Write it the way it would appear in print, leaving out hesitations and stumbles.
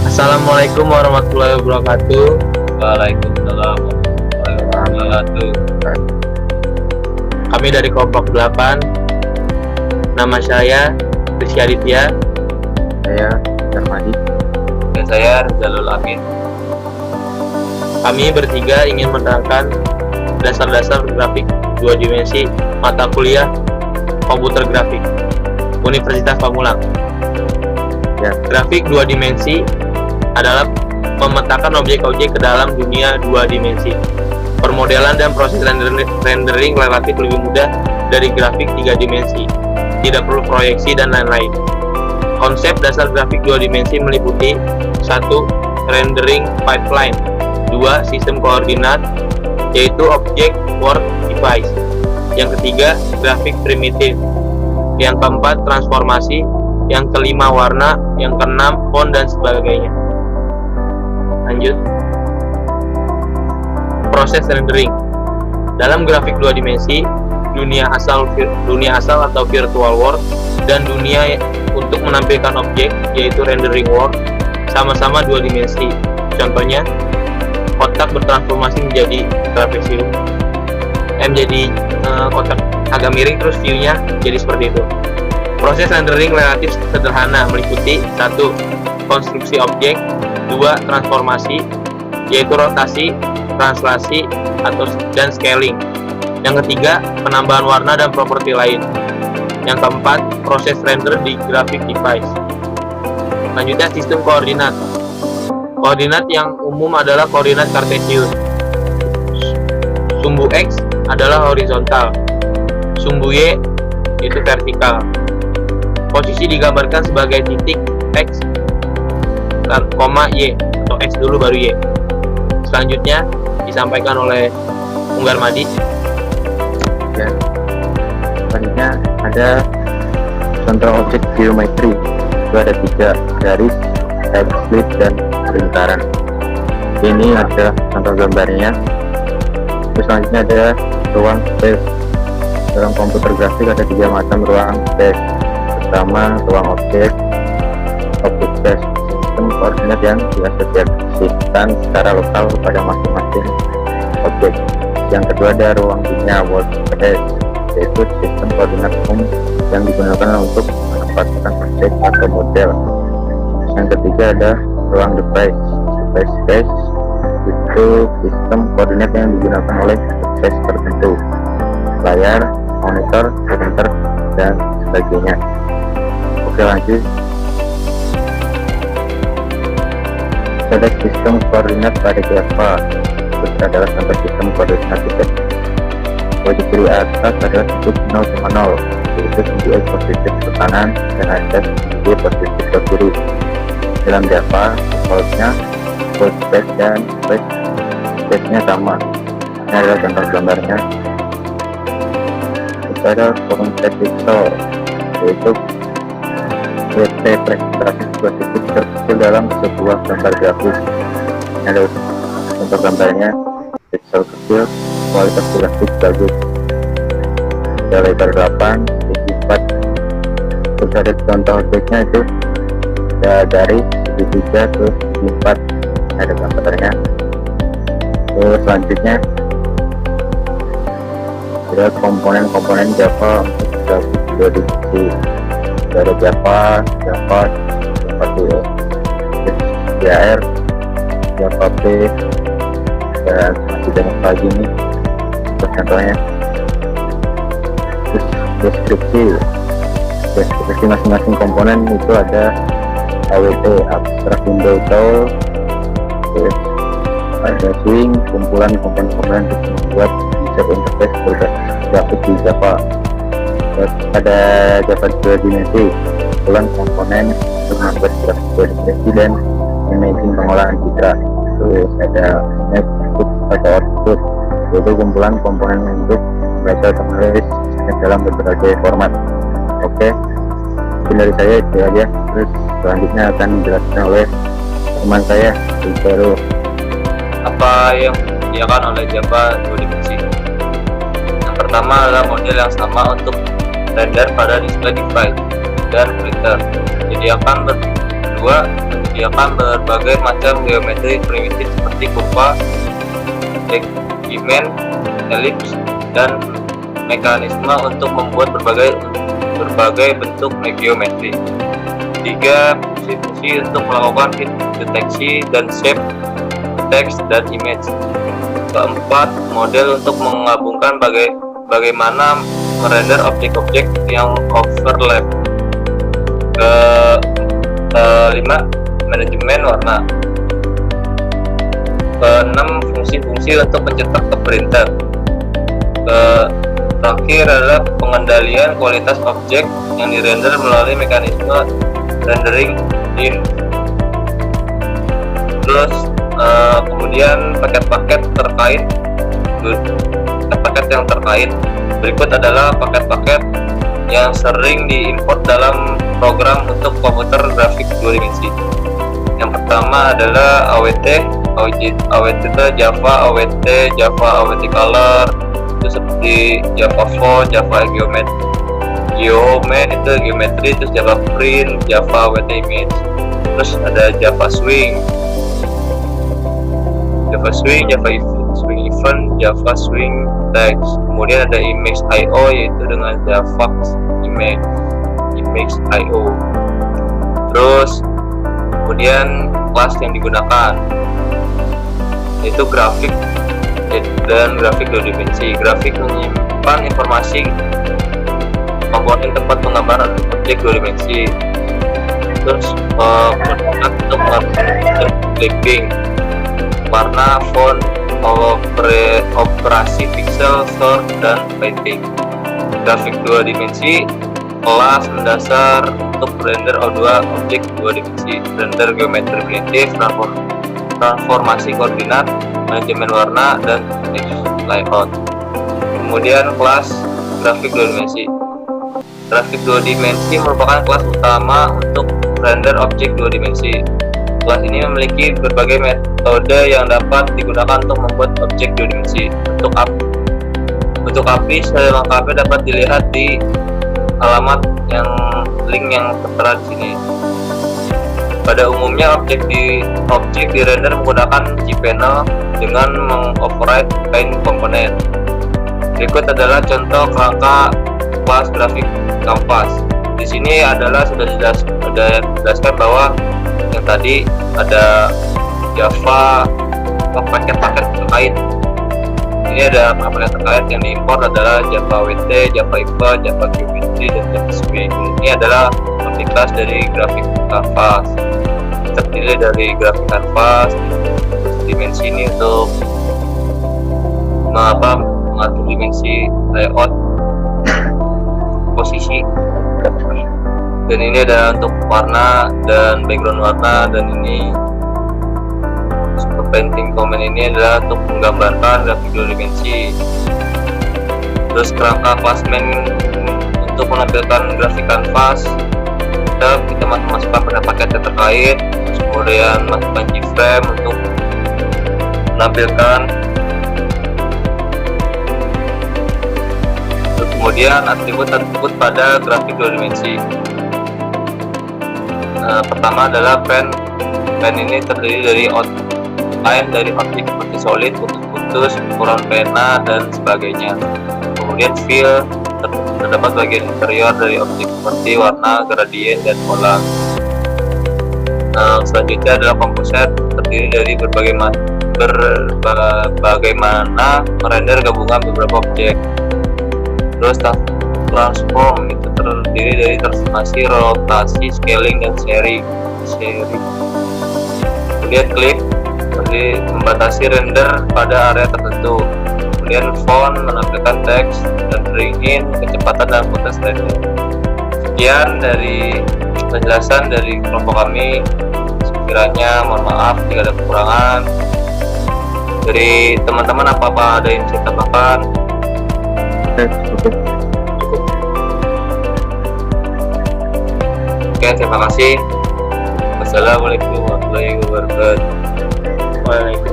Assalamualaikum warahmatullahi wabarakatuh. Waalaikumsalam warahmatullahi wabarakatuh. Kami dari kelompok 8. Nama saya Rizky Aditya. Saya Darmadi. Dan saya Rizalul Amin. Kami bertiga ingin menerangkan dasar-dasar grafik 2 dimensi mata kuliah komputer grafik Universitas Pamulang. Ya. Grafik 2 dimensi adalah memetakan objek-objek ke dalam dunia 2 dimensi. Permodelan dan proses rendering relatif lebih mudah dari grafik 3 dimensi. Tidak perlu proyeksi dan lain-lain. Konsep dasar grafik 2 dimensi meliputi 1. Rendering pipeline, 2. Sistem koordinat, yaitu object word device. Yang ketiga, grafik primitif. Yang keempat, transformasi. Yang kelima, warna. Yang keenam, font dan sebagainya. Lanjut. Proses rendering. Dalam grafik 2 dimensi, dunia asal atau virtual world dan dunia untuk menampilkan objek, yaitu rendering world, sama-sama 2 dimensi. Contohnya, kotak bertransformasi menjadi trapesium, menjadi kotak agak miring, terus view-nya jadi seperti itu. Proses rendering relatif sederhana meliputi 1. Konstruksi objek, 2. Transformasi, yaitu rotasi, translasi, dan scaling. Yang ketiga, penambahan warna dan properti lain. Yang keempat, proses render di graphic device. Selanjutnya, sistem koordinat. Koordinat yang umum adalah koordinat kartesius. Sumbu X adalah horizontal, sumbu Y itu vertikal. Posisi digambarkan sebagai titik X, Y, atau X dulu baru Y. Selanjutnya disampaikan oleh Bung Darmadi. Ya. Selanjutnya ada contoh objek geometri. Itu ada 3: garis, type slit, dan lingkaran. Ini ada contoh gambarnya. Terus selanjutnya ada ruang space. Dalam komputer grafik ada 3 macam ruang space. Pertama, ruang objek space, sistem koordinat yang diasosiasikan secara lokal pada masing-masing objek. Yang kedua ada ruang dunia world space, yaitu sistem koordinat umum yang digunakan untuk menempatkan objek atau model. Yang ketiga ada ruang device space, itu sistem koordinat yang digunakan oleh device tertentu, layar, monitor, printer, dan sebagainya. Oke, lanjut. Ada sistem koordinat pada Java. Itu adalah contoh sistem koordinat titik. Wajib kiri atas adalah titik 0,0, yaitu sumbu X positif ke kanan dan ada sumbu Y positif ke kiri. Dalam Java, defaultnya full space dan space-nya sama. Ini adalah contoh gambarnya. Itu ada form vektor, yaitu WT presentasi positif terkecil dalam sebuah gambar grafis. Ini ada contoh gambarnya. Pixel kecil, kualitas grafik bagus. Ada lebar 8, segi 4. Terus ada contoh objeknya, itu ada garis segitiga, terus segi 4. Ada gambarnya. Terus selanjutnya ada komponen Java untuk grafik 2 dimensi. Ada Java, JR, Java P, dan masih banyak lagi nih untuk contohnya. Terus deskripsi masing-masing komponen itu ada AWT, abstract window tool. Terus ada swing, kumpulan komponen-komponen untuk membuat user interface grafik di Java. Terus ada Java 2 dimensi, kumpulan komponen untuk membuat grafik 2 dimensi dan imaging pengolahan citra. Terus ada input atau output, yaitu kumpulan komponen untuk membaca atau menulis dalam berbagai format. Oke, mungkin dari saya itu aja. Terus selanjutnya akan dijelaskan oleh teman saya, baru Apa yang disediakan oleh Java 2 dimensi? Yang pertama adalah model yang sama untuk render pada display device. dan printer. Menyediakan berbagai macam geometri primitif seperti kurva, segmen, elips, dan mekanisme untuk membuat berbagai bentuk geometri. 3. Fungsi-fungsi untuk melakukan hit deteksi dan shape, teks, dan image. 4. Model untuk menggabungkan bagaimana merender objek-objek yang overlap. 5. Manajemen warna. 6. Fungsi-fungsi untuk mencetak ke printer. Terakhir adalah pengendalian kualitas objek yang dirender melalui mekanisme rendering in. Terus kemudian paket-paket yang terkait berikut adalah paket-paket yang sering diimport dalam program untuk komputer grafik 2 dimensi. Yang pertama adalah AWT itu Java AWT, Java AWT Color, itu seperti Java Font, Java Geomet itu geometri, terus Java Print, Java AWT Image, terus ada Java Swing, Java Swing Event, Java Swing Text. Kemudian ada Image.io yaitu dengan Java Image.io. Terus kemudian kelas yang digunakan yaitu grafik dan grafik 2 dimensi. Grafik menyimpan informasi komponen tempat penggambaran objek 2 dimensi. Terus untuk melakukan clipping, warna, font, operasi pixel, sort, dan painting. Grafik 2 dimensi, kelas mendasar untuk render objek 2 dimensi, render geometri primitif, transformasi koordinat, manajemen warna, dan text layout. Kemudian kelas grafik 2 dimensi. Grafik 2 dimensi merupakan kelas utama untuk render objek 2 dimensi. Kelas ini memiliki berbagai metode yang dapat digunakan untuk membuat objek 2 dimensi. Untuk API selengkapnya dapat dilihat di alamat link yang tertera di sini. Pada umumnya objek dirender menggunakan cPanel dengan mengoverride paint komponen. Berikut adalah contoh kerangka kelas grafik kanvas. Di sini sudah dijelaskan bahwa yang tadi ada Java paket-paket terkait. Ini ada paket terkait yang diimpor adalah Java WT, Java IVA, Java Geometry, dan Java Swing. Ini adalah multiclass dari grafik kanvas. Terdiri dari grafik kanvas, dimensi ini untuk mengatur dimensi, layout, posisi. Dan ini ada untuk warna dan background warna, dan ini super painting comment ini adalah untuk menggambarkan grafik 2 dimensi. Terus kerangka klasmen untuk menampilkan grafik kanvas, kita masukkan pada paket yang terkait. Kemudian masukkan keyframe untuk menampilkan. Kemudian atribut pada grafik 2 dimensi. Pertama adalah pen ini terdiri dari outline dari objek seperti solid, putus-putus, ukuran pena, dan sebagainya. Kemudian fill, terdapat bagian interior dari objek seperti warna, gradien, dan pola. Selanjutnya adalah komposer, terdiri dari bagaimana merender gabungan beberapa objek. Terus transform itu terdiri dari transformasi, rotasi, scaling, dan seri. Kemudian clip membatasi render pada area tertentu. Kemudian font menampilkan teks, dan rendering in kecepatan dan kualitas render. Sekian dari penjelasan dari kelompok kami. Sekiranya mohon maaf jika ada kekurangan. Dari teman-teman apa ada yang bisa tambahkan? Oke, terima kasih. Wassalamualaikum warahmatullahi wabarakatuh. Waalaikumsalam.